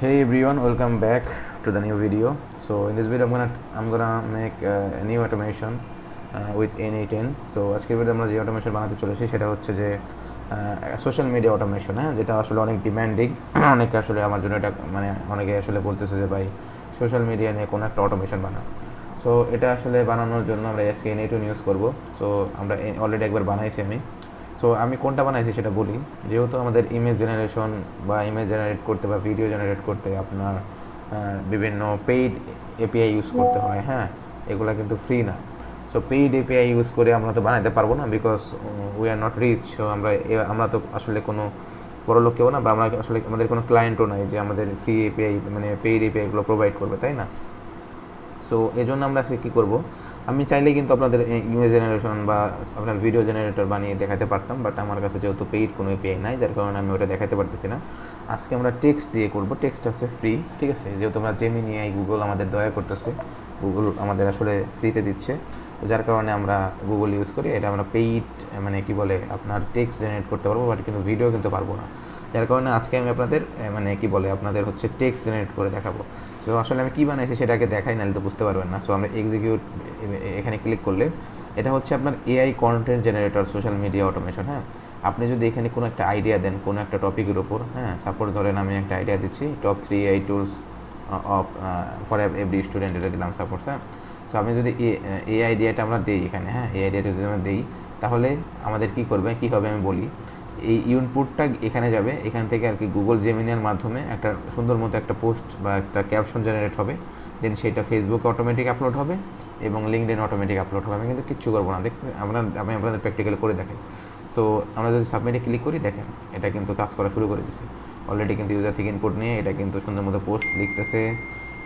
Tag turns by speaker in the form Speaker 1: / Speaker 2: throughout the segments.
Speaker 1: Hey everyone, welcome back to the new video. So in this video, I'm gonna make a new automation with N8N. So আজকের video আমরা যে automation বানাতে চলেছি সেটা হচ্ছে যে সোশ্যাল মিডিয়া অটোমেশন, হ্যাঁ, যেটা আসলে অনেক ডিমান্ডিং। অনেকে আসলে আমার জন্য এটা মানে অনেকে আসলে বলতেছে যে ভাই সোশ্যাল মিডিয়া নিয়ে কোনো একটা অটোমেশন বানা। সো এটা আসলে বানানোর জন্য আমরা আজকে N8N ইউজ করব। সো আমরা অলরেডি একবার বানাইছি আমি। সো আমি কোনটা বানাইছি সেটা বলি। যেহেতু আমাদের ইমেজ জেনারেশন বা ইমেজ জেনারেট করতে বা ভিডিও জেনারেট করতে আপনার বিভিন্ন পেইড এপিআই ইউজ করতে হয়, হ্যাঁ, এগুলা কিন্তু ফ্রি না। সো পেইড এপিআই ইউজ করে আমরা তো বানাইতে পারবো না, because we are not rich. So আমরা তো আসলে কোনো বড়লোক কেউ না, বা আমরা আসলে আমাদের কোনো ক্লায়েন্টও নাই যে আমাদের ফ্রি এপিআই মানে পেইড এপিআইগুলো প্রোভাইড করবে, তাই না? সো এই জন্য আমরা আজকে কী করবো, আমি চাইলে কিন্তু আপনাদের ইমেজ জেনারেশন বা আপনার ভিডিও জেনারেটর বানিয়ে দেখাতে পারতাম, বাট আমার কাছে যেহেতু পেইড কোনো এপিআই নাই, যার কারণে আমি ওটা দেখাতে পারতেছি না। আজকে আমরা টেক্সট দিয়ে করবো। টেক্সট হচ্ছে ফ্রি, ঠিক আছে? যেহেতু আমরা জেমিনি আই গুগল আমাদের দয়া করতেছে, গুগল আমাদের আসলে ফ্রিতে দিচ্ছে, তো যার কারণে আমরা গুগল ইউজ করি। এটা আমরা পেইড মানে কি বলে আপনার টেক্সট জেনারেট করতে পারবো, বাট কিন্তু ভিডিও কিন্তু পারবো না। যার কারণে আজকে আমি আপনাদের মানে কি বলে আপনাদের হচ্ছে টেক্সট জেনারেট করে দেখাবো। সো আসলে আমি কী বানাইছি সেটাকে দেখাই, নাহলে তো বুঝতে পারবেন না। সো আমরা এক্সিকিউট এখানে ক্লিক করলে এটা হচ্ছে আপনার AI content generator social media automation, হ্যাঁ। আপনি যদি এখানে কোনো একটা আইডিয়া দেন কোনো একটা টপিকের উপর, হ্যাঁ, সাপোজ ধরেন আমি একটা আইডিয়া দিচ্ছি top 3 AI tools of for every student, এটা দিলাম সাপোজ, হ্যাঁ। সো আমি যদি এই আইডিয়াটা আমরা দিই এখানে, হ্যাঁ, এই আইডিয়াটা যদি আমরা দিই, তাহলে আমাদের কী করবে, কী হবে আমি বলি। এই ইনপুটটা এখানে যাবে, এখান থেকে আর কি গুগল জেমিনির মাধ্যমে একটা সুন্দর মতো একটা পোস্ট বা একটা ক্যাপশন জেনারেট হবে। দেন সেটা ফেসবুকে অটোমেটিক আপলোড হবে এবং লিঙ্কডইন অটোমেটিক আপলোড হবে। আমি কিন্তু কিচ্ছু করবো না, দেখতে আমি আপনাদের প্র্যাকটিক্যালি করে দেখাই। সো আমরা যদি সাবমিটে ক্লিক করি, দেখেন এটা কিন্তু কাজ করা শুরু করে দিছে অলরেডি। কিন্তু ইউজার থেকে ইনপুট নিয়ে এটা কিন্তু সুন্দর মতো পোস্ট লিখতেছে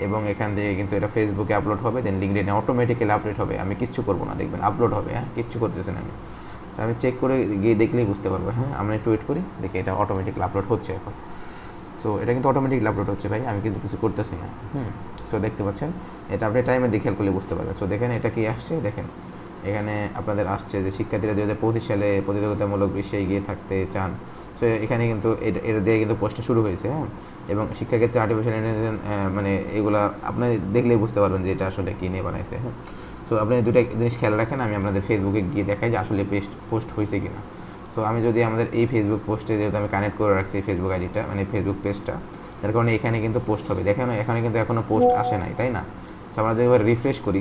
Speaker 1: এবং এখান থেকে কিন্তু এটা ফেসবুকে আপলোড হবে, দেন লিঙ্কডইনে অটোমেটিক্যালি আপলোড হবে। আমি কিচ্ছু করবো না, দেখবেন আপলোড হবে, হ্যাঁ, কিচ্ছু করতেছে না আমি চেক করে গিয়ে দেখলেই বুঝতে পারবো, হ্যাঁ। আমরা একটু ওয়েট করি, দেখি এটা অটোমেটিকলি আপলোড হচ্ছে এখন। সো এটা কিন্তু অটোমেটিকলি আপলোড হচ্ছে ভাই, আমি কিন্তু কিছু করতেছি না। সো দেখতে পাচ্ছেন, এটা আপনি টাইমে দেখে করলে বুঝতে পারবেন। সো দেখেন এটা কি আসছে, দেখেন এখানে আপনাদের আসছে যে শিক্ষার্থীরা 2025 সালে প্রতিযোগিতামূলক বিশ্বে এগিয়ে থাকতে চান। সো এখানে কিন্তু এটা দিয়ে কিন্তু পোস্টটা শুরু হয়েছে, হ্যাঁ। এবং শিক্ষাক্ষেত্রে আর্টিফিশিয়াল ইন্টেলিজেন্স মানে এগুলা আপনি দেখলেই বুঝতে পারবেন যে এটা আসলে কী নিয়ে বানাইছে, হ্যাঁ। সো আপনি দুটো জিনিস খেয়াল রাখেন, আমি আপনাদের ফেসবুকে গিয়ে দেখাই যে আসলে পোস্ট হয়েছে কি না। সো আমি যদি আমাদের এই ফেসবুক পোস্টে যেহেতু আমি কানেক্ট করে রাখছি ফেসবুক আইডিটা মানে ফেসবুক পেজটা, যার কারণে এখানে কিন্তু পোস্ট হবে। দেখেন এখানে কিন্তু এখনও পোস্ট আসে নাই, তাই না? সো আমরা যদি এবার রিফ্রেশ করি,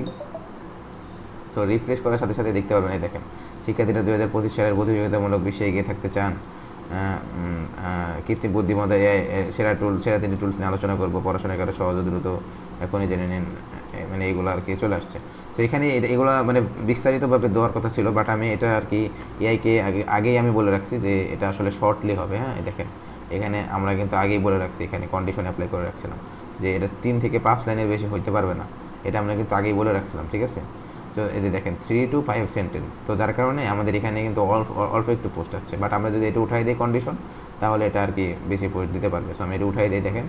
Speaker 1: সো রিফ্রেশ করার সাথে সাথে দেখতে পারবেন, এই দেখেন শিক্ষার্থীরা 2025 সালের প্রতিযোগিতামূলক বিশ্বে এগিয়ে থাকতে চান, কৃত্রিম বুদ্ধিমত্তা সেরা 3টি টুলস নিয়ে আলোচনা করবো, পড়াশোনা করে সহজ দ্রুত এখনই জেনে নিন, মানে এগুলো আর কি চলে আসছে। তো এখানে এগুলো মানে বিস্তারিতভাবে দেওয়ার কথা ছিল, বাট আমি এটা আর কি এআইকে আগেই আমি বলে রাখছি যে এটা আসলে শর্টলি হবে, হ্যাঁ। দেখেন এখানে আমরা কিন্তু আগেই বলে রাখছি, এখানে কন্ডিশন অ্যাপ্লাই করে রাখছিলাম যে এটা 3 থেকে 5 লাইনের বেশি হইতে পারবে না, এটা আমরা কিন্তু আগেই বলে রাখছিলাম, ঠিক আছে। তো এতে দেখেন 3 to 5 সেন্টেন্স, তো যার কারণে আমাদের এখানে কিন্তু অল্প একটু পোস্ট আসছে, বাট আমরা যদি এটা উঠাই দিই কন্ডিশন, তাহলে এটা আর কি বেশি পোস্ট দিতে পারবে। সো আমি এটা উঠাই দিই, দেখেন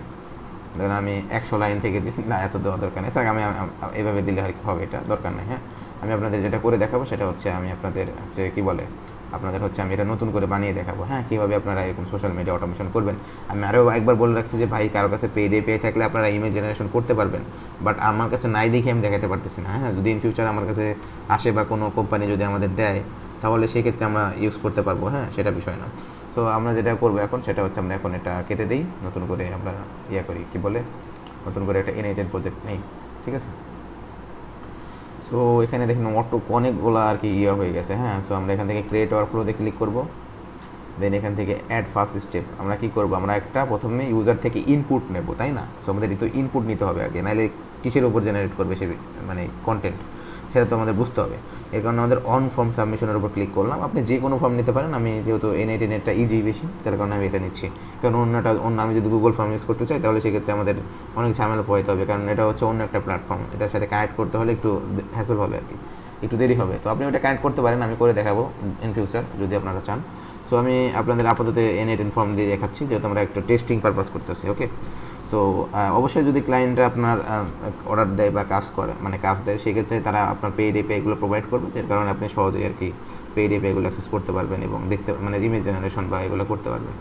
Speaker 1: ধরেন আমি 100 লাইন থেকে দিই না, এত দেওয়া দরকার নেই, আমি এভাবে দিলে আর কি হবে, এটা দরকার নেই, হ্যাঁ। আমি আপনাদের যেটা করে দেখাবো সেটা হচ্ছে আমি আপনাদের হচ্ছে কী বলে আপনাদের হচ্ছে আমি এটা নতুন করে বানিয়ে দেখাবো, হ্যাঁ, কীভাবে আপনারা এরকম সোশ্যাল মিডিয়া অটোমেশন করবেন। আমি আরও একবার বলে রাখছি যে ভাই কারো কাছে পেইড এপিআই থাকলে আপনারা ইমেজ জেনারেশন করতে পারবেন, বাট আমার কাছে নাই দেখে আমি দেখাতে পারতেছি না, হ্যাঁ। যদি ইন ফিউচার আমার কাছে আসে বা কোনো কোম্পানি যদি আমাদের দেয়, তাহলে সেক্ষেত্রে আমরা ইউজ করতে পারবো, হ্যাঁ, সেটা বিষয় না। তো আমরা যেটা করবো এখন সেটা হচ্ছে আমরা এখন এটা কেটে দিই, নতুন করে আমরা করি কী বলে নতুন করে একটা N8N প্রজেক্ট নেই, ঠিক আছে। সো এখানে দেখুন অনেকগুলো আর কি হয়ে গেছে, হ্যাঁ। সো আমরা এখান থেকে ক্রিয়েট ওয়ার্কফ্লোতে ক্লিক করব, দেন এখান থেকে অ্যাড ফার্স্ট স্টেপ আমরা কী করবো, আমরা একটা প্রথমে ইউজার থেকে ইনপুট নেব, তাই না? সো আমাদের তো ইনপুট নিতে হবে আগে, নাহলে কিসের উপর জেনারেট করবে সে মানে কন্টেন্ট, সেটা তো আমাদের বুঝতে হবে। এর কারণে আমাদের অন ফর্ম সাবমিশনের উপর ক্লিক করলাম। আপনি যে কোনো ফর্ম নিতে পারেন, আমি যেহেতু N8N ইজি বেশি, তার কারণে আমি এটা নিচ্ছি। কারণ অন্য আমি যদি গুগল ফর্ম ইউজ করতে চাই, তাহলে সেক্ষেত্রে আমাদের অনেক ঝামেলা পোহাইতে হবে, কারণ এটা হচ্ছে অন্য একটা প্ল্যাটফর্ম, এটার সাথে কানেক্ট করতে হলে একটু হ্যাসল হবে আর কি, একটু দেরি হবে। তো আপনি ওটা কানেক্ট করতে পারেন, আমি করে দেখাবো ইন ফিউচার যদি আপনারা চান। সো আমি আপনাদের আপাতত N8N ফর্ম দিয়ে দেখাচ্ছি, যেহেতু আমরা একটা টেস্টিং পারপাস করতেছি, ওকে। সো অবশ্যই যদি ক্লায়েন্টরা আপনার অর্ডার দেয় বা কাজ দেয়, সেক্ষেত্রে তারা আপনার পেইড এপিআইগুলো প্রোভাইড করবে, যার কারণে আপনি সহজেই আর কি পেইড এপিআইগুলো অ্যাক্সেস করতে পারবেন এবং দেখতে মানে ইমেজ জেনারেশন বা এগুলো করতে পারবেন।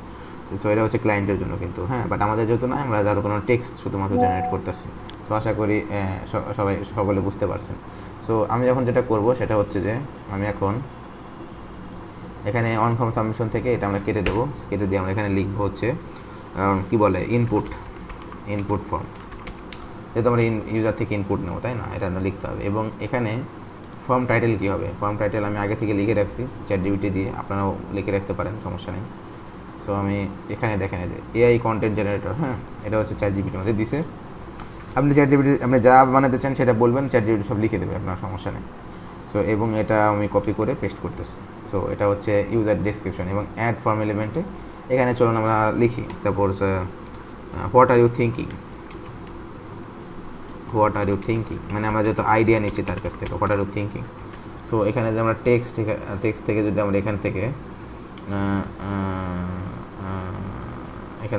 Speaker 1: সো এটা হচ্ছে ক্লায়েন্টের জন্য কিন্তু, হ্যাঁ, বাট আমাদের যেহেতু না, আমরা যারা কোনো টেক্সট শুধুমাত্র জেনারেট করতেছি। তো আশা করি সকলে বুঝতে পারছেন। সো আমি এখন যেটা করব সেটা হচ্ছে যে আমি এখন এখানে অন ফর্ম সাবমিশন থেকে এটা আমরা কেটে দেবো, কেটে দিয়ে আমরা এখানে লিখবো হচ্ছে কী বলে ইনপুট ফর্ম, যেহেতু আমরা ইউজার থেকে ইনপুট নেবো, তাই না, এটা আমরা লিখতে হবে। এবং এখানে ফর্ম টাইটেল কী হবে, ফর্ম টাইটেল আমি আগে থেকে লিখে রাখছি চ্যাটজিপিটি দিয়ে, আপনারাও লিখে রাখতে পারেন, সমস্যা নেই। সো আমি এখানে দেখেন যে এআই কন্টেন্ট জেনারেটর, হ্যাঁ, এটা হচ্ছে চ্যাটজিপিটির মধ্যে দিছে। আপনি চ্যাটজিপিটি আপনি যা বানাতে চান সেটা বলবেন, চ্যাটজিপিটি সব লিখে দেবে, আপনার সমস্যা নেই। সো এবং এটা আমি কপি করে পেস্ট করতেছি। সো এটা হচ্ছে ইউজার ডেসক্রিপশন এবং অ্যাড ফর্ম এলিমেন্টে এখানে চলুন আমরা লিখি suppose what are you thinking, মানে আমরা যেহেতু আইডিয়া নিচ্ছি তার কাছ থেকে, what are you thinking. So এখানে যে আমরা টেক্সট থেকে যদি আমরা এখান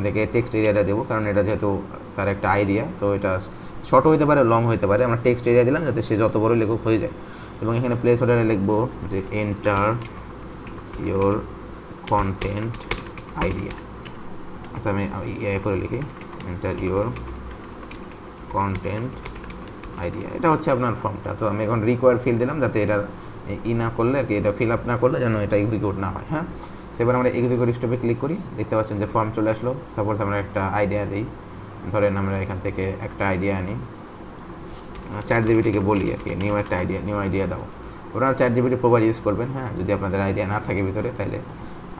Speaker 1: থেকে টেক্সট এরিয়াটা দেবো, কারণ এটা যেহেতু তার একটা আইডিয়া। সো এটা শর্ট হইতে পারে, লং হইতে পারে, আমরা টেক্সট এরিয়া দিলাম যাতে সে যত বড় লেখক হয়ে যায়। এবং এখানে প্লেস হোল্ডারে লিখবো যে এন্টার ইয়োর কন্টেন্ট আইডিয়া। আচ্ছা আমি ইয়ে করে লিখি এন্টার ইয়োর কন্টেন্ট আইডিয়া, এটা হচ্ছে আপনার ফর্মটা। তো আমি এখন রিকোয়ার ফিল দিলাম যাতে এটা না করলে আর কি, এটা ফিল আপ না করলে যেন এটা এক্সিকিউট না হয়, হ্যাঁ। সেবার আমরা এক্সিকিউট স্টপে ক্লিক করি, দেখতে পাচ্ছেন যে ফর্ম চলে আসলো। সাপোজ আমরা একটা আইডিয়া দিই, ধরেন আমরা এখান থেকে একটা আইডিয়া আনি, চ্যাটজিপিটিকে বলি আর কি নিউ আইডিয়া দাও। ওরা চ্যাটজিপিটি প্রোভাইড ইউজ করবেন, হ্যাঁ, যদি আপনাদের আইডিয়া না থাকে ভিতরে, তাইলে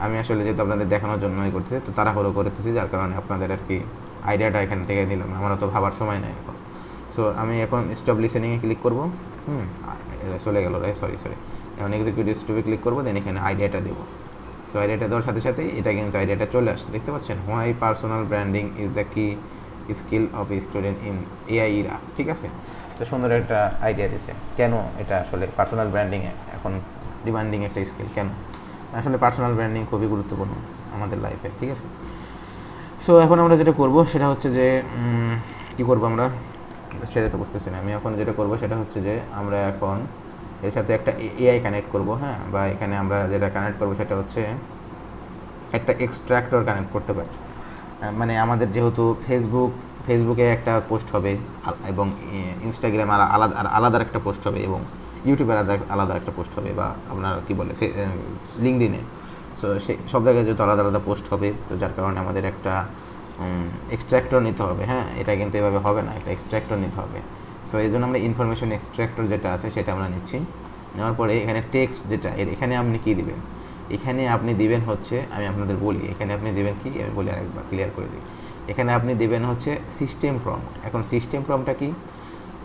Speaker 1: আমি আসলে যেহেতু আপনাদের দেখানোর জন্যই করতেছি, তো তাড়াহুড়ো করতেছি, যার কারণে আপনাদের আর কি আইডিয়াটা এখান থেকে নিলাম, আমারও তো ভাবার সময় নেই এখন। সো আমি এখন স্টপ লিসেনিংয়ে ক্লিক করবো, এটা চলে গেল, সরি এখন এক্সিকিউট স্টপে ক্লিক করবো, দেন এখানে আইডিয়াটা দেবো। সো আইডিয়াটা দেওয়ার সাথে সাথেই এটা কিন্তু আইডিয়াটা চলে আসছে, দেখতে পাচ্ছেন, why personal branding is the key skill of a student in AI era, ঠিক আছে। তো সুন্দর একটা আইডিয়া দিছে, কেন এটা আসলে পার্সোনাল ব্র্যান্ডিংয়ে এখন ডিমান্ডিং একটা স্কিল, কেন আসলে পার্সোনাল ব্র্যান্ডিং খুবই গুরুত্বপূর্ণ আমাদের লাইফে, ঠিক আছে। সো এখন আমরা যেটা করব সেটা হচ্ছে যে কী করবো আমরা, সেটা তো বুঝতেছি না। আমি এখন যেটা করব সেটা হচ্ছে যে আমরা এখন এর সাথে একটা এআই কানেক্ট করব, হ্যাঁ, বা এখানে আমরা যেটা কানেক্ট করব সেটা হচ্ছে একটা এক্সট্রাক্টর কানেক্ট করতে পারি। মানে আমাদের যেহেতু ফেসবুকে একটা পোস্ট হবে এবং ইনস্টাগ্রামে আলাদা একটা পোস্ট হবে এবং ইউটিউবে আলাদা একটা পোস্ট হবে, বা আপনার কী বলে লিঙ্কডইনে। সো সব জায়গায় যেহেতু আলাদা পোস্ট হবে, তো যার কারণে আমাদের একটা এক্সট্রাক্টর নিতে হবে, হ্যাঁ, এটা কিন্তু এভাবে হবে না, একটা এক্সট্রাক্টর নিতে হবে। সো এই জন্য আমরা ইনফরমেশন এক্সট্রাক্টর যেটা আছে সেটা আমরা নিচ্ছি। নেওয়ার পরে এখানে টেক্সট যেটা, এখানে আপনি কী দিবেন, এখানে আপনি দিবেন হচ্ছে, আমি আপনাদের বলি এখানে আপনি দিবেন কি, আমি বলি আরেকবার ক্লিয়ার করে দিই। এখানে আপনি দিবেন হচ্ছে সিস্টেম প্রম্পট। এখন সিস্টেম প্রম্পটটা কি,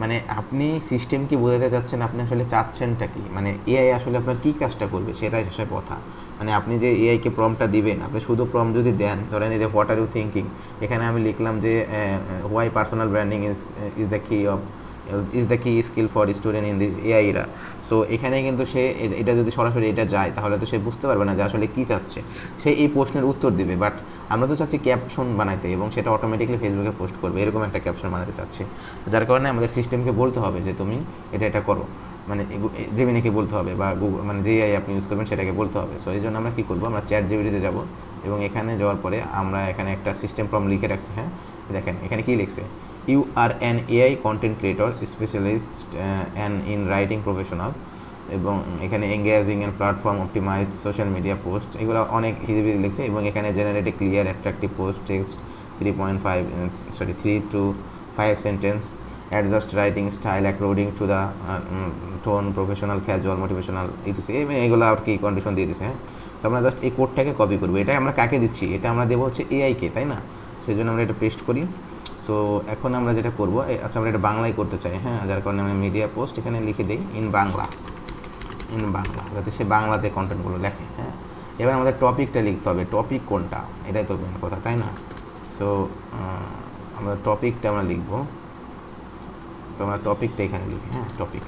Speaker 1: মানে আপনি সিস্টেম কি বোঝাতে চাচ্ছেন, আপনি আসলে চাচ্ছেনটা কি, মানে এআই আসলে আপনার কী কাজটা করবে সেটাই শেষের কথা। মানে আপনি যে এআইকে প্রম্পটটা দিবেন, আপনি শুধু প্রম্পট যদি দেন, ধরেন এই যে হোয়াট আর ইউ থিঙ্কিং, এখানে আমি লিখলাম যে why personal branding is the key skill for student in this AI era. So এখানে কিন্তু সে এটা যদি সরাসরি এটা যায়, তাহলে তো সে বুঝতে পারবে না যে আসলে কী চাচ্ছে, সে এই প্রশ্নের উত্তর দিবে। বাট আমরা তো চাচ্ছি ক্যাপশন বানাইতে, এবং সেটা অটোমেটিকলি ফেসবুকে পোস্ট করবে, এরকম একটা ক্যাপশন বানাতে চাচ্ছি। যার কারণে আমাদের সিস্টেমকে বলতে হবে যে তুমি এটা করো, মানে জেমিনিকে বলতে হবে, বা গুগল মানে যে এআই আপনি ইউজ করবেন সেটাকে বলতে হবে। সো এই জন্য আমরা কী করবো, আমরা চ্যাটজিপিটিতে যাব এবং এখানে যাওয়ার পরে আমরা এখানে একটা সিস্টেম প্রম্পট লিখে রাখছি, হ্যাঁ, দেখেন এখানে কী লিখছে, you are an AI content creator specialist and in writing professional, এবং এখানে engaging and platform optimise social media post, এগুলো অনেক হিসেবে লিখছে। এবং এখানে generate a clear attractive post text 3 to 5 sentence, adjust writing style according to the tone, professional, casual, motivational, এগুলো আর কি কন্ডিশন দিয়ে দিচ্ছে, হ্যাঁ। তো আমরা জাস্ট এই কোডটাকে কপি করবো, এটা আমরা কাকে দিচ্ছি, এটা আমরা দেবো হচ্ছে এআইকে, তাই না। সেই জন্য আমরা এটা পেস্ট করি। সো এখন আমরা যেটা করবো, আচ্ছা আমরা এটা বাংলায় করতে চাই, হ্যাঁ, যার কারণে আমরা মিডিয়া পোস্ট এখানে লিখে দিই ইন বাংলা, যাতে সে বাংলাতে কন্টেন্টগুলো লেখে, হ্যাঁ। এবার আমাদের টপিকটা লিখতে হবে, টপিক কোনটা, এটাই তো মেন কথা, তাই না। সো আমরা টপিকটা আমরা লিখবো, সো আমরা টপিকটা এখানে লিখি, হ্যাঁ, টপিক।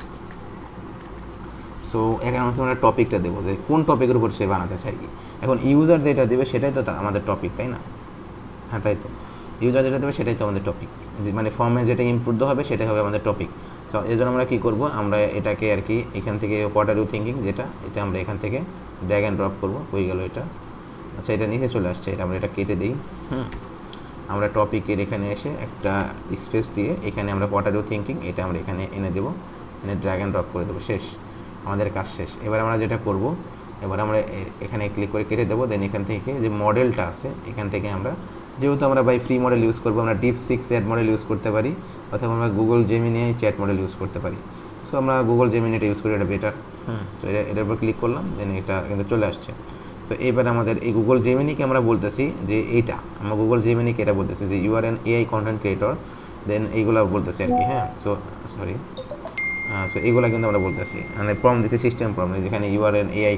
Speaker 1: সো এখানে আমরা টপিকটা দেবো যে কোন টপিকের উপর সে বানাতে চাই। এখন ইউজার যেটা দেবে সেটাই তো আমাদের টপিক, তাই না, হ্যাঁ, তাই তো ইউজার যেটা দেবে সেটাই তো আমাদের টপিক, মানে ফর্মে যেটা ইনপুট হবে সেটাই হবে আমাদের টপিক। সো এই জন্য আমরা কী করবো, আমরা এটাকে আর কি এখান থেকে হোয়াট আর ইউ থিঙ্কিং যেটা, এটা আমরা এখান থেকে ড্র্যাগ অ্যান্ড ড্রপ করবো, হয়ে গেল এটা। আচ্ছা, এটা নিচে চলে আসছে, এটা আমরা এটা কেটে দিই। আমরা টপিকের এখানে এসে একটা স্পেস দিয়ে এখানে আমরা হোয়াট আর ইউ থিঙ্কিং এটা আমরা এখানে এনে দেবো, এনে ড্র্যাগ অ্যান্ড ড্রপ করে দেবো, শেষ, আমাদের কাজ শেষ। এবার আমরা যেটা করব, এবার আমরা এখানে ক্লিক করে কেটে দেবো। দেন এখান থেকে যে মডেলটা আছে এখান থেকে আমরা, যেহেতু আমরা বাই ফ্রি মডেল ইউজ করবো, আমরা DeepSeek চ্যাট মডেল ইউজ করতে পারি, অথবা আমরা Google Gemini chat model use করতে পারি। সো আমরা গুগল জেমিনিটা ইউজ করি, এটা বেটার। তো এটার উপর ক্লিক করলাম, দেন এটা কিন্তু চলে আসছে। সো এবার আমাদের এই গুগল জেমিনিকে আমরা বলতেছি যে এইটা, আমরা গুগল জেমিনিকে এটা বলতেছি যে you are an AI content creator, then এইগুলো বলতেছি আর কি। হ্যাঁ, সো সরি, সো এইগুলো কিন্তু আমরা বলতেছি, মানে প্রম্পট দিচ্ছি, সিস্টেম প্রম্পট, যেখানে you are an AI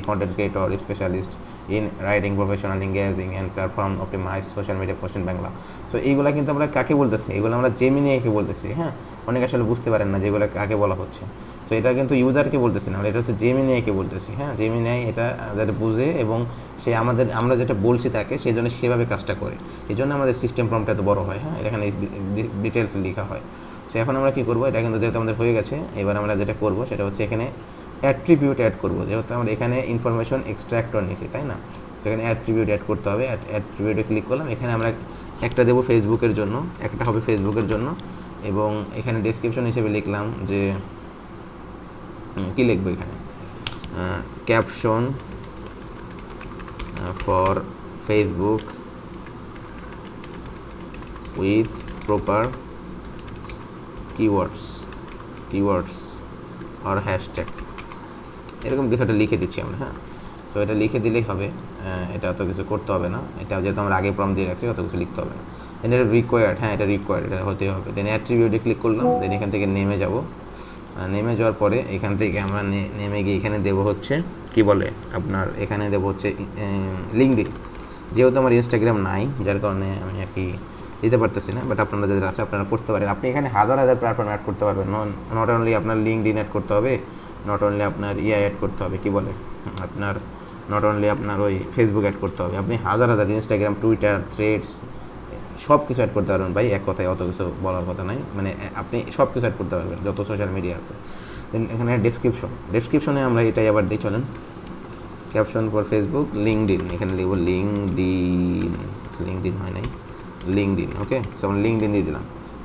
Speaker 1: content creator specialist in writing professional engaging and platform optimise social media post in Bangla. So এইগুলো কিন্তু আমরা কাকে বলতেছি, এগুলো আমরা জেমিনিকে বলতেছি। হ্যাঁ, অনেকে আসলে বুঝতে পারেন না যেগুলো কাকে বলা হচ্ছে। সো এটা কিন্তু ইউজারকে বলতেছি না, এটা হচ্ছে জেমিনিকে বলতেছি। হ্যাঁ, জেমিনি এটা যাতে বুঝে এবং সে আমরা যেটা বলছি তাকে সেই জন্য সেভাবে কাজটা করে, এই জন্য আমাদের সিস্টেম প্রম্পটটা এত বড় হয়। হ্যাঁ, এখানে ডিটেলস লেখা হয়। সো এখন আমরা কী করবো, এটা কিন্তু যেহেতু আমাদের হয়ে গেছে, এবার আমরা যেটা করবো সেটা হচ্ছে এখানে অ্যাট্রিবিউট অ্যাড করবো, যেহেতু আমরা এখানে ইনফরমেশন এক্সট্র্যাক্টর নিয়েছি, তাই না? সেখানে অ্যাট্রিবিউট অ্যাড করতে হবে। অ্যাট্রিবিউটে ক্লিক করলাম, এখানে আমরা একটা দেবো ফেসবুকের জন্য, একটা হবে ফেসবুকের জন্য, এবং এখানে ডেসক্রিপশন হিসেবে লিখলাম যে কী লিখবো এখানে, caption for Facebook with proper keywords আর হ্যাশট্যাগ, এরকম কিছু একটা লিখে দিচ্ছি আমরা। হ্যাঁ, তো এটা লিখে দিলেই হবে, এটা অত কিছু করতে হবে না, এটা যেহেতু আমরা আগে প্রম্পট দিয়ে রাখছি অত কিছু লিখতে হবে না। দেন এটা রিকোয়ার্ড, হ্যাঁ এটা রিকোয়ার্ড, এটা হতেই হবে। দেন অ্যাট্রিবিউটে ক্লিক করলাম, দেন এখান থেকে নেমে যাব। নেমে যাওয়ার পরে এখান থেকে আমরা নেমে গিয়ে এখানে দেবো হচ্ছে কি বলে আপনার, এখানে দেবো হচ্ছে লিঙ্কডইন। যেহেতু আমার ইনস্টাগ্রাম নাই, যার কারণে আমি আর কি দিতে পারতেছি না, বাট আপনারা যাদের আছে আপনারা করতে পারেন। আপনি এখানে হাজার প্ল্যাটফর্ম অ্যাড করতে পারবেন, নট অনলি আপনার লিঙ্কডইন অ্যাড করতে হবে, নট অনলি আপনার অ্যাড করতে হবে, কি বলে আপনার, নট অনলি আপনার ওই ফেসবুক অ্যাড করতে হবে, আপনি হাজার ইনস্টাগ্রাম, টুইটার, থ্রেডস সব কিছু অ্যাড করতে পারবেন ভাই। এক কথায় অত কিছু বলার কথা নাই, মানে আপনি সব কিছু অ্যাড করতে পারবেন যত সোশ্যাল মিডিয়া আছে। দেন এখানে ডেসক্রিপশনে আমরা এটাই আবার দিই, চলেন, ক্যাপশন ফর ফেসবুক লিঙ্কডইন, এখানে লিখব লিঙ্কডইন হয় নাই, লিঙ্কডইন। ওকে, সো আমরা লিঙ্কডইন দিয়ে দিলাম।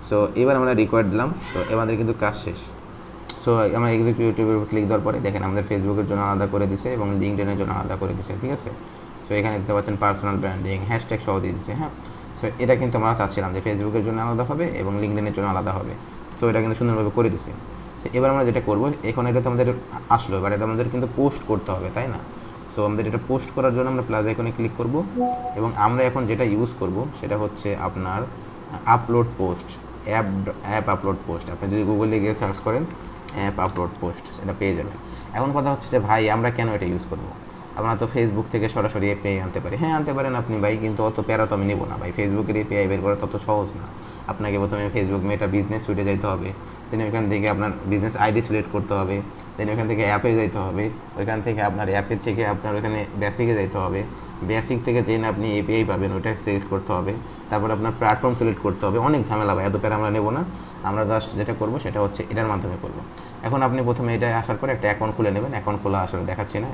Speaker 1: সো এবার আমরা রিকোয়ার্ড দিলাম, তো আমাদের কিন্তু কাজ শেষ। সো আমরা এক্সিকিউটিভের উপর ক্লিক দেওয়ার পরে দেখেন আমাদের ফেসবুকের জন্য আলাদা করে দিছে এবং লিঙ্কডইনের জন্য আলাদা করে দিছে, ঠিক আছে? সো এখানে দেখতে পাচ্ছেন পার্সোনাল ব্র্যান্ডিং, হ্যাশট্যাগ সহ দিয়ে দিচ্ছে। হ্যাঁ, সো এটা কিন্তু আমরা চাচ্ছিলাম যে ফেসবুকের জন্য আলাদা হবে এবং লিঙ্কডইনের জন্য আলাদা হবে। সো এটা কিন্তু সুন্দরভাবে করে দিছে। সো এবার আমরা যেটা করবো, এখন এটা তো আমাদের আসলো, এবার এটা আমাদের কিন্তু পোস্ট করতে হবে, তাই না? সো আমাদের এটা পোস্ট করার জন্য আমরা প্লাস আইকনে ক্লিক করব, এবং আমরা এখন যেটা ইউজ করব সেটা হচ্ছে আপনার upload post, app upload post. আপনি যদি গুগলে গিয়ে সার্চ করেন অ্যাপ আপলোড পোস্ট, সেটা পেয়ে যাবেন। এখন কথা হচ্ছে যে ভাই আমরা কেন এটা ইউজ করবো? আমরা তো ফেসবুক থেকে সরাসরি এপিআই আনতে পারি। হ্যাঁ, আনতে পারেন আপনি ভাই, কিন্তু অত প্যারা তো আমি নেবো না ভাই, ফেসবুকের এপিআই বের করা তত সহজ না। আপনাকে প্রথমে ফেসবুক মেটা বিজনেস সুইটে যাইতে হবে, দেন ওইখান থেকে আপনার বিজনেস আইডি সিলেক্ট করতে হবে, দেন ওইখান থেকে অ্যাপে যাইতে হবে, ওইখান থেকে আপনার অ্যাপের থেকে আপনার ওইখানে বেসিকে যাইতে হবে, বেসিক থেকে দেন আপনি এপিআই পাবেন, ওইটা সিলেক্ট করতে হবে, তারপর আপনার প্ল্যাটফর্ম সিলেক্ট করতে হবে, অনেক ঝামেলা ভাই, এত প্যারা আমরা নেবো না। আমরা জাস্ট যেটা করবো সেটা হচ্ছে এটার মাধ্যমে করবো। এখন আপনি প্রথমে এটা আসার পরে একটা অ্যাকাউন্ট খুলে নেবেন, অ্যাকাউন্ট খোলা আসলে দেখাচ্ছি না,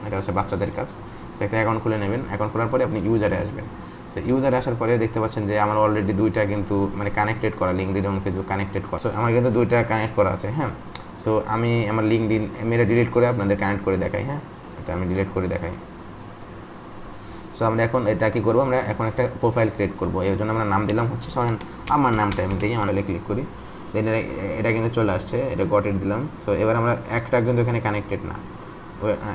Speaker 1: এটা হচ্ছে বাচ্চাদের কাজ। তো একটা অ্যাকাউন্ট খুলে নেবেন, অ্যাকাউন্ট খোলার পরে আপনি ইউজারে আসবেন। তো ইউজারে আসার পরে দেখতে পাচ্ছেন যে আমার অলরেডি দুইটা কিন্তু মানে কানেক্টেড করা, লিঙ্কডইন এবং ফেসবুক কানেক্টেড করা। সো আমার কিন্তু দুইটা কানেক্ট করা আছে। হ্যাঁ, সো আমি আমার লিঙ্কডইন এটা ডিলিট করে আপনাদের কানেক্ট করে দেখাই। হ্যাঁ, এটা আমি ডিলিট করে দেখাই। সো আমরা এখন এটা কী করবো, আমরা এখন একটা প্রোফাইল ক্রিয়েট করবো, এর জন্য আমরা নাম দিলাম হচ্ছে আমার নামটা আমি দিই, আমার ক্লিক করি, দেন এটা কিন্তু চলে আসছে, এটা গট ইট দিলাম। সো এবার আমরা একটা কিন্তু এখানে কানেক্টেড না,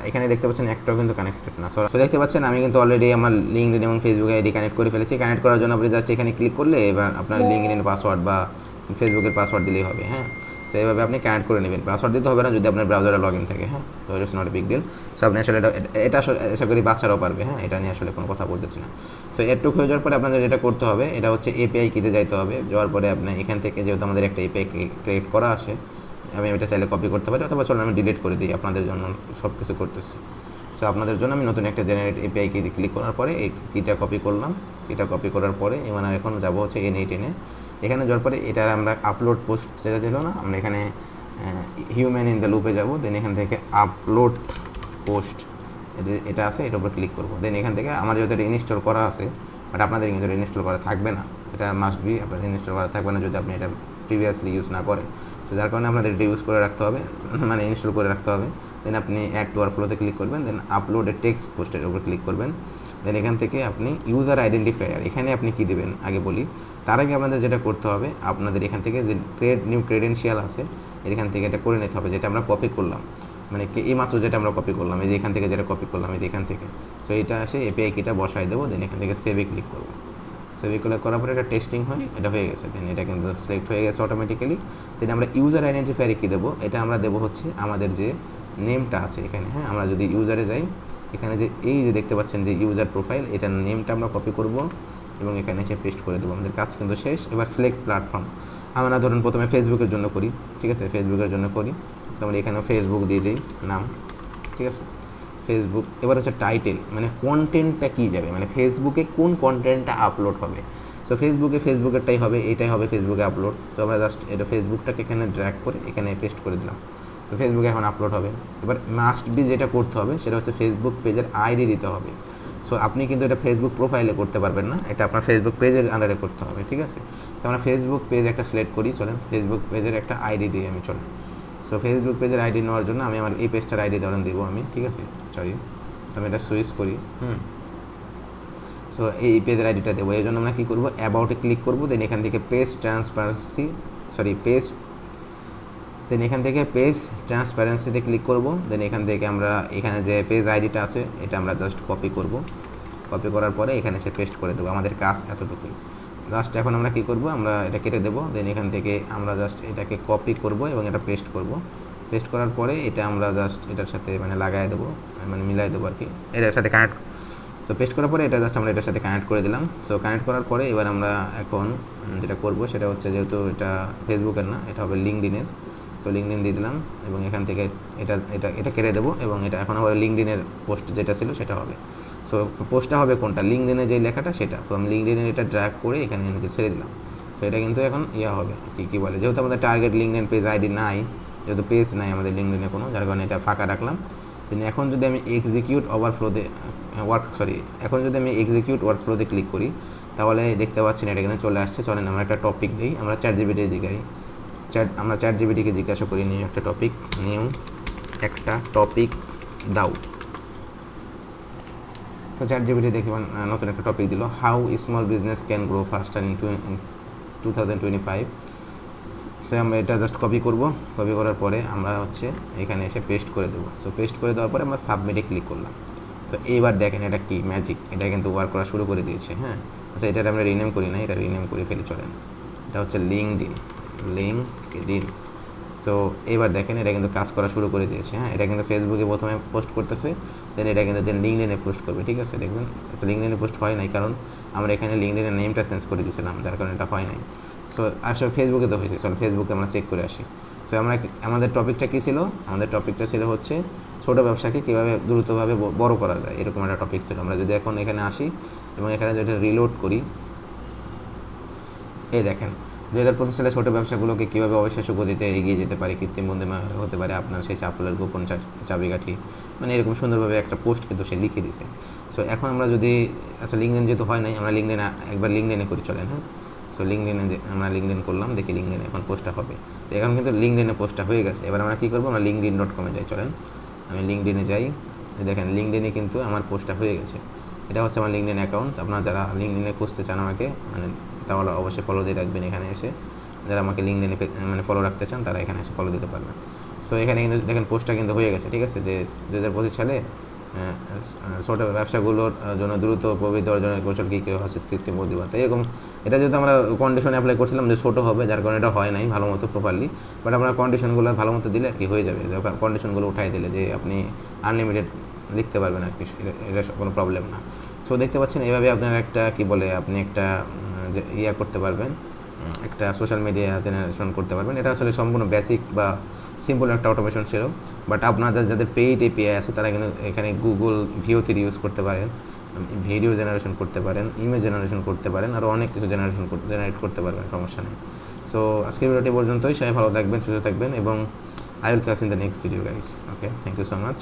Speaker 1: এখানে দেখতে পাচ্ছেন একটাও কিন্তু কানেক্টেড না। সো দেখতে পাচ্ছেন আমি কিন্তু অলরেডি আমার লিঙ্কডইন এবং ফেসবুক আইডি কানেক্ট করে ফেলেছি। কানেক্ট করার জন্য আপনি যাচ্ছে এখানে ক্লিক করলে এবার আপনার লিঙ্কডইন পাসওয়ার্ড বা ফেসবুকের পাসওয়ার্ড দিলেই হবে। হ্যাঁ, তো এইভাবে আপনি কানেক্ট করে নেবেন, পাসওয়ার্ড দিতে হবে না যদি আপনার ব্রাউজারে লগ ইন থাকে। হ্যাঁ, তো it's not a big deal. So আপনি আসলে এটা আসলে আশা করি বাচ্চারাও পারবে। হ্যাঁ, এটা নিয়ে আসলে কোনো কথা বলতেছি না। সো এরটুকু হয়ে যাওয়ার পরে আপনাদের যেটা করতে হবে এটা হচ্ছে এপিআই কিতে যাইতে হবে। যাওয়ার পরে আপনি এখান থেকে যেহেতু আমাদের একটা এপিআই ক্রিয়েট করা আছে, আমি এটা চাইলে কপি করতে পারি, অথবা চলুন আমি ডিলিট করে দিই, আপনাদের জন্য সব কিছু করতেছি। সো আপনাদের জন্য আমি নতুন একটা জেনারেট এপিআই কি ক্লিক করার পরে এই কিটা কপি করলাম, কিটা কপি করার পরে মানে এখন যাবো হচ্ছে N8N এখানে যাওয়ার পরে এটা আমরা আপলোড পোস্ট যেটা ছিল না, আমরা এখানে হিউম্যান ইন দ্য লুপে যাবো, দেন এখান থেকে আপলোড পোস্ট এটা আছে, এটার উপর ক্লিক করবো। দেন এখান থেকে আমার যেহেতু এটা ইনস্টল করা আছে, বাট আপনাদের কিন্তু এটা ইনস্টল করা থাকবে না, এটা মাস্ট বি আপনাদের ইনস্টল করা থাকবে না যদি আপনি এটা প্রিভিয়াসলি ইউজ না করেন। তো যার কারণে আপনাদের এটা ইউজ করে রাখতে হবে, মানে ইনস্টল করে রাখতে হবে। দেন আপনি অ্যাড টু ওয়ার্কফ্লোতে ক্লিক করবেন, দেন আপলোড এ টেক্সট পোস্টের উপর ক্লিক করবেন। দেন এখান থেকে আপনি ইউজার আইডেন্টিফায়ার, এখানে আপনি কী দেবেন আগে বলি। তার আগে আপনাদের যেটা করতে হবে, আপনাদের এখান থেকে যে নিউ ক্রেডেনশিয়াল আছে এখান থেকে এটা করে নিতে হবে, যেটা আমরা কপি করলাম, মানে এই মাত্র যেটা আমরা কপি করলাম, এই যে এখান থেকে যেটা কপি করলাম, এই যে এখান থেকে। সো এটা আসে এপিআই কিটা বসাই দেবো, দেন এখান থেকে সেভে ক্লিক করবো। সেভে ক্লিক করার পরে এটা টেস্টিং হয়, এটা হয়ে গেছে। দেন এটা কিন্তু সিলেক্ট হয়ে গেছে অটোমেটিক্যালি। দেন আমরা ইউজার আইডেন্টিফায়ারে কী দেবো, এটা আমরা দেবো হচ্ছে আমাদের যে নেমটা আছে এখানে। হ্যাঁ, আমরা যদি ইউজারে যাই, এখানে যে এই যে দেখতে পাচ্ছেন যে ইউজার প্রোফাইল, এটার নেমটা আমরা কপি করব এবং এখানে এসে পেস্ট করে দেবো। আমাদের কাজ কিন্তু শেষ। এবার সিলেক্ট প্ল্যাটফর্ম, আমরা ধরুন প্রথমে ফেসবুকের জন্য করি, ঠিক আছে, ফেসবুকের জন্য করি। তো আমরা এখানেও ফেসবুক দিয়ে দিই নাম, ঠিক আছে, ফেসবুক। এবার হচ্ছে টাইটেল, মানে কন্টেন্টটা কী যাবে, মানে ফেসবুকে কোন কন্টেন্টটা আপলোড হবে। সো ফেসবুকেরটাই হবে, এইটাই হবে ফেসবুকে আপলোড। তো আমরা জাস্ট এটা ফেসবুকটাকে এখানে ড্র্যাগ করে এখানে পেস্ট করে দিলাম। তো ফেসবুকে এখন আপলোড হবে। এবার মাস্ট বি যেটা করতে হবে সেটা হচ্ছে ফেসবুক পেজের আইডি দিতে হবে। সো আপনি কিন্তু এটা ফেসবুক প্রোফাইলে করতে পারবেন না, এটা আপনার ফেসবুক পেজের আন্ডারে করতে হবে, ঠিক আছে। তো আমরা ফেসবুক পেজ একটা সিলেক্ট করি, চলেন ফেসবুক পেজের একটা আইডি দিই আমি, চলেন। সো ফেসবুক পেজের আইডি নেওয়ার জন্য আমি আমার এই পেজটার আইডি ধরেন দেবো আমি, ঠিক আছে, সরি। সো আমি এটা সুইচ করি, সো এই পেজের আইডিটা দেবো। এই জন্য আমরা কী করবো, অ্যাবাউটে ক্লিক করবো, দেন এখান থেকে পেজ ট্রান্সপারেন্সিতে ক্লিক করব। দেন এখান থেকে আমরা এখানে যে পেজ আইডিটা আছে এটা আমরা জাস্ট কপি করব। কপি করার পরে এখানে এসে পেস্ট করে দেবো, আমাদের কাজ এতটুকুই। জাস্ট এখন আমরা কী করব, আমরা এটা কেটে দেবো। দেন এখান থেকে আমরা জাস্ট এটাকে কপি করব এবং এটা পেস্ট করব। পেস্ট করার পরে এটা আমরা জাস্ট এটার সাথে মানে লাগাই দেবো, মানে মিলাই দেবো আর কি, এটার সাথে কানেক্ট। তো পেস্ট করার পরে এটা জাস্ট আমরা এটার সাথে কানেক্ট করে দিলাম। সো কানেক্ট করার পরে এবার আমরা এখন যেটা করব সেটা হচ্ছে, যেহেতু এটা ফেসবুকের না, এটা হবে লিঙ্কডইনের। সো লিঙ্কডইন দিয়ে দিলাম এবং এখান থেকে এটা এটা এটা কেটে দেবো এবং এটা এখন আবার লিঙ্কডইনের পোস্ট যেটা ছিল সেটা হবে। সো পোস্টটা হবে কোনটা, লিঙ্কডইনে যে লেখাটা সেটা। তো আমি লিঙ্কডইনের এটা ড্র্যাগ করে এখানে এনেতে ছেড়ে দিলাম। তো এটা কিন্তু এখন হবে কী বলে, যেহেতু আমাদের টার্গেট লিঙ্কডইন পেজ আইডি নাই, যেহেতু পেজ নাই আমাদের লিঙ্কডইনে কোনো, যার কারণে এটা ফাঁকা রাখলাম। কিন্তু এখন যদি আমি এক্সিকিউট ওয়ার্কফ্লোতে ক্লিক করি, তাহলে দেখতে পাচ্ছেন এটা কিন্তু চলে আসছে। চলেন আমরা একটা টপিক দিই, আমরা চ্যাটজিপিটি জিজ্ঞাসি, আমরা চ্যাটজিপিটিকে জিজ্ঞাসা করি নিউ একটা টপিক দাও। তো চ্যাটজিপিটি দেখি নতুন একটা টপিক দিল, how small business can grow ফাস্টার in 2025। So আমরা এটা জাস্ট কপি করব। কপি করার পরে আমরা হচ্ছে এখানে এসে পেস্ট করে দেবো। সো পেস্ট করে দেওয়ার পরে আমরা সাবমিটে ক্লিক করলাম। তো এইবার দেখেন এটা কি ম্যাজিক, এটা কিন্তু ওয়ার্ক করা শুরু করে দিয়েছে। হ্যাঁ, আচ্ছা এটা আমরা রিনেম করি না, এটা রিনেম করে ফেলি, চলেন। এটা হচ্ছে লিঙ্কডইন। সো এবার দেখেন এটা কিন্তু কাজ করা শুরু করে দিয়েছে। হ্যাঁ, এটা কিন্তু ফেসবুকে প্রথমে পোস্ট করতেছে, দেন এটা কিন্তু লিঙ্কডইনে পোস্ট করবে, ঠিক আছে। দেখবেন আচ্ছা লিঙ্কডইনে পোস্ট হয় নাই, কারণ আমরা এখানে লিঙ্কডইনের নেমটা চেঞ্জ করে দিয়েছিলাম, যার কারণে এটা হয় নাই। সো আসলে ফেসবুকে তো হয়েছে, চল ফেসবুকে আমরা চেক করে আসি। সো আমাদের টপিকটা কী ছিল, আমাদের টপিকটা ছিল হচ্ছে ছোটো ব্যবসাকে কীভাবে দ্রুতভাবে বড় করা যায়, এরকম একটা টপিক ছিল। আমরা যদি এখন এখানে আসি এবং এখানে যদি রিলোড করি, এই দেখেন 2025 সালে ছোটো ব্যবসাগুলোকে কীভাবে অবিশ্বাস্য গতিতে এগিয়ে যেতে পারে, কৃত্রিম বুদ্ধিমত্তা হতে পারে আপনার সেই সাফল্যের গোপন চাবিকাঠি, মানে এরকম সুন্দরভাবে একটা পোস্ট কিন্তু সে লিখে দিছে। সো এখন আমরা যদি আচ্ছা লিঙ্কডইন যেহেতু হয় নাই, আমরা একবার লিঙ্কডইনে করি, চলেন। হ্যাঁ, সো আমরা লিঙ্কডইন করলাম, দেখি লিঙ্কডইনে এখন পোস্টটা হবে। তো এখন কিন্তু লিঙ্কডইনে পোস্টটা হয়ে গেছে। এবার আমরা কী করবো, আমরা linkedin.com যাই, চলেন। আমি লিঙ্কডইনে যাই, দেখেন লিঙ্কডইনে কিন্তু আমার পোস্টটা হয়ে গেছে। এটা হচ্ছে আমার লিঙ্কডইন অ্যাকাউন্ট। আপনারা যারা লিঙ্কডইনে খুঁজতে চান আমাকে, মানে তাহলে অবশ্যই ফলো দিয়ে রাখবেন এখানে এসে। যারা আমাকে লিঙ্কডইনে মানে ফলো রাখতে চান তারা এখানে এসে ফলো দিতে পারবেন। সো এখানে কিন্তু দেখেন পোস্টটা কিন্তু হয়ে গেছে, ঠিক আছে, যে 2025 সালে ছোটো ব্যবসাগুলোর জন্য দ্রুত প্রবৃদ্ধি অর্জনের কৌশল কী কী হচ্ছে, কৃত্রিম বুদ্ধিমত্তা, এরকম। এটা যেহেতু আমরা কন্ডিশনে অ্যাপ্লাই করছিলাম যে ছোটো হবে, যার কারণে এটা হয় নাই ভালো মতো প্রপারলি। বাট আমরা কন্ডিশনগুলো ভালো মতো দিলে আর কি হয়ে যাবে, কন্ডিশনগুলো উঠাই দিলে যে আপনি আনলিমিটেড লিখতে পারবেন আর কি, এটা কোনো প্রবলেম না। সো দেখতে পাচ্ছেন এইভাবে আপনার একটা কী বলে, আপনি একটা করতে পারবেন, একটা সোশ্যাল মিডিয়া জেনারেশন করতে পারবেন। এটা আসলে সম্পূর্ণ বেসিক বা সিম্পল একটা অটোমেশন ছিল। বাট আপনাদের যাদের পেইড এপিআই আছে তারা কিন্তু এখানে গুগল VO3 ইউজ করতে পারেন, ভিডিও জেনারেশন করতে পারেন, ইমেজ জেনারেশন করতে পারেন, আরও অনেক কিছু জেনারেট করতে পারবেন, সমস্যা নেই। সো আজকের ভিডিওটি পর্যন্তই। সবাই ভালো থাকবেন, সুস্থ থাকবেন এবং I will class in the next video guys. Okay, thank you so much.